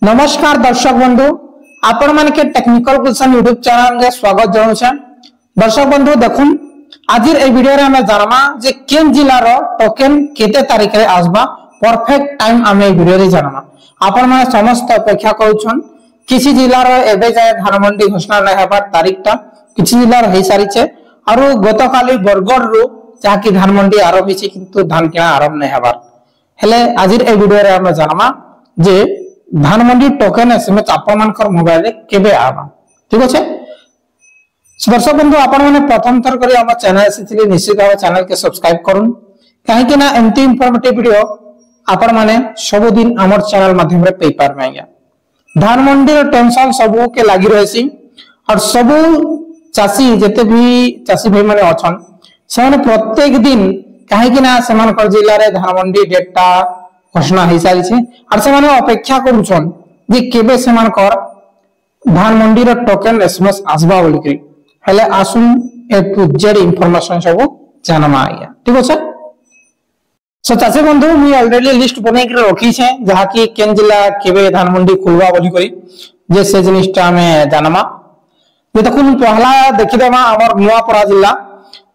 नमस्कार दर्शक बंधु, आपण मान के टेक्निकल गुलशन यूट्यूब चैनल रे स्वागत जणाउछन। दर्शक बंधु देखुन आज ए वीडियो रे हमें जानमा जे केन जिल्ला रो टोकन केते तारिख रे आसबा परफेक्ट टाइम हमें वीडियो रे जानमा। आपण माने समस्त अपेक्षा करूछन किसी जिल्ला रो एबे जाय धान मंडी घोषणा नै हेबार तारिखटा किसी जिल्ला रो हे सारी छे आरो गतकाली बरगड़ रो जाकी धान मंडी आरंभ हिची किंतु धान किना आरंभ नै हेबार हेले आज ए वीडियो रे हमें जानमा जे धान मंडी टोकन एसएमएस आपण मानकर मोबाइल रे केबे आबा। ठीक अछि दर्शक बंधु, आपण माने प्रथम थर करी हम चैनल आसीथिले निश्चित भाव चैनल के सब्सक्राइब करूं काहे कि ना एमती इंफॉर्मेटिव वीडियो आपण माने सब दिन हमर चैनल माध्यम रे पे पार मांगा। धान मंडी रो टेंशन सब के लागि रहसी और सब चासी जते भी चासी भाई माने अछन से प्रत्येक दिन काहे कि ना समानकर जिल्ला रे धान मंडी डेटा घोषणा हो सारी और से अपेक्षा करुछन जे केबे सेमानकर धान मंडी रो टोकन एसएमएस आसबा बोलिकरी हेले आसुन ए टू जेड इंफॉर्मेशन सब जानमा आया। ठीक अछि सो चाचे बंधु मी ऑलरेडी लिस्ट बनै के रखी छे जहा कि केन जिला केबे धान मंडी खुलबा बोलिकरी जे से जिनिसटा में जानमा। ये देखुन पहला देखि देमा हमर नुआपड़ा जिला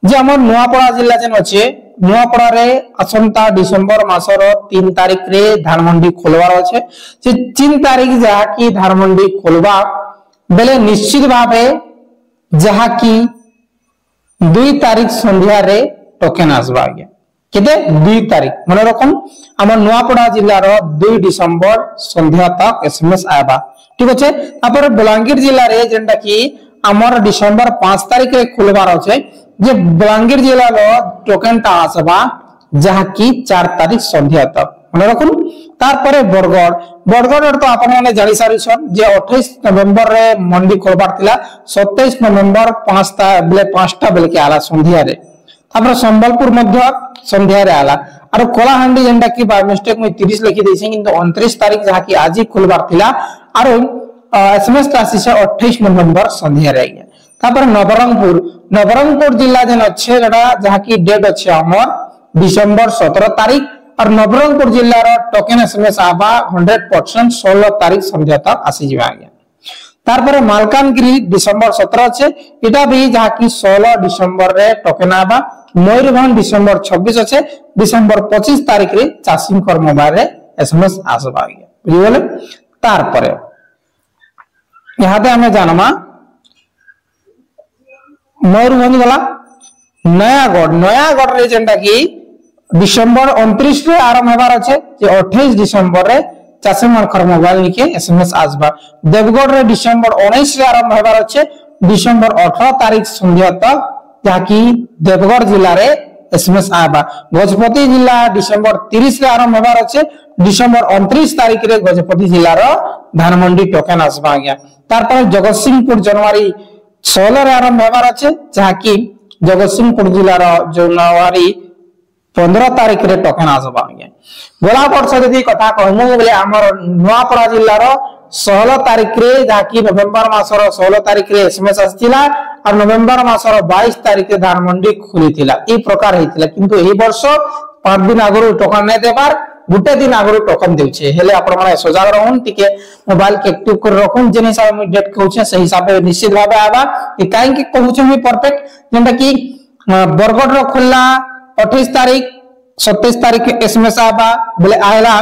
जे हमर नुआपड़ा जिला जेन अछि नुआपड़ा रे असंता डिसेंबर मासर 3 तारिख रे धान मंडी खोलवार अछि जे 3 तारिख जहा कि धान मंडी खोलबा बेले निश्चित भाबे जहा कि 2 तारिख संध्या रे टोकन आसबा गया केते 2 तारिख मन रखम हमर नुआपड़ा जिल्ला रो 2 डिसेंबर संध्या तक एसएमएस आबा। ठीक अछि तापर बलांगीर जिल्ला रे जेंटा कि हमर डिसेंबर 5 तारिख रे खुलवार अछि जे बलांगीर जिला रो टोकन ता आसबा जहा कि 4 तारिख संध्या तक मन रखुन। तार परे बरगड़ तो आपण माने जानि सारि छन जे 28 नवंबर रे मंडी खोलबार थिला 27 नवंबर 5टा बेले के आला संध्या रे तापर संबलपुर मध्य संध्या रे आला और कोलाहांडी जेंटा कि बाय मिस्टेक में 30 लिखि दैछि किंतु 29 तारिख जहा कि आज खोलबार थिला और एसएमएस राशि से 28 नवंबर संध्या रे गया। तापर नवरंगपुर जिला जेन अच्छे जहा कि डेट अच्छे हमर डिसेंबर 17 तारिख और नवरंगपुर जिला रो टोकन एसएमएस आबा 100% 16 तारिख संध्या तक आसी जिबा गया। तार पर मालकानगिरी डिसेंबर 17 अच्छे एटा भी जहा कि 16 डिसेंबर रे टोकन आबा। मयूरभंज डिसेंबर 26 अच्छे डिसेंबर 25 तारिख रे चासिंकर मोबाइल रे एसएमएस आसबा गया बुझिबले। तार पर यहां पे हमें जानमा मयूरभंज वाला नयागढ़ रे जेंटा कि डिसेंबर 29 रे आरंभ हेबार अछि जे 28 डिसेंबर रे चासे मानकर मोबाइल निके एसएमएस आसबा। देवगढ़ रे डिसेंबर 19 रे आरंभ हेबार अछि डिसेंबर 18 तारिख संध्या तक जहा कि देवगढ़ जिला रे एसएमएस आबा। गजपति जिला डिसेंबर 30 रे आरंभ हेबार अछि डिसेंबर 29 तारिख रे गजपति जिला रो धान मंडी टोकन आसबा गया। तार पर जगतसिंहपुर जनवरी 16 रे आरंभ हेबार अछि जहा कि जगतसिंहपुर जिला रो जनवरी 15 तारिख रे टोकन आसबा गया। गोला वर्ष यदि कथा कहमु बोले हमर नुआपड़ा जिला रो 16 तारिख रे जहा कि नवंबर मासर 16 तारिख रे एसएमएस आस्थिला और नवंबर मासर 22 तारिख रे धान मंडी खुलिथिला ई प्रकार हेतिला किंतु एही वर्ष 5 दिन आगरो टोकन नै देबार गुटे दिन आगरो टोकन देउछे हेले आपण माने सजाग रहउन टिके मोबाइल के एक्टिव कर रखुन जेने हिसाब में डेट कहउछे सही हिसाब में निश्चित भाबे आबा कि काहे कि कहउछे मी परफेक्ट जेंटा कि बरगड़ रो खुल्ला 28 तारिख 27 तारिख एसएमएस आबा बोले आयला।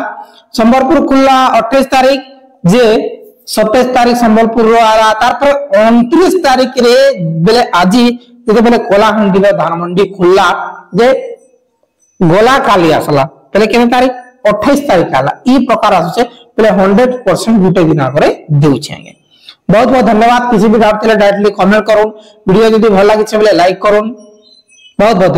संबलपुर खुल्ला 28 तारिख जे 27 तारिख संबलपुर रो आला। तार पर 29 तारिख रे बोले आजी जेते बोले कोलाहांडी रो धान मंडी खुल्ला जे गोला काली आसला पहले केने तारिख 28 तारिख आला ई प्रकार आसे पहले 100% गुटे दिन आगरे देउछे आगे। बहुत बहुत धन्यवाद। किसी भी डाउट थले डायरेक्टली कमेंट करूं वीडियो यदि भल लागिछ बोले लाइक करूं। बहुत बहुत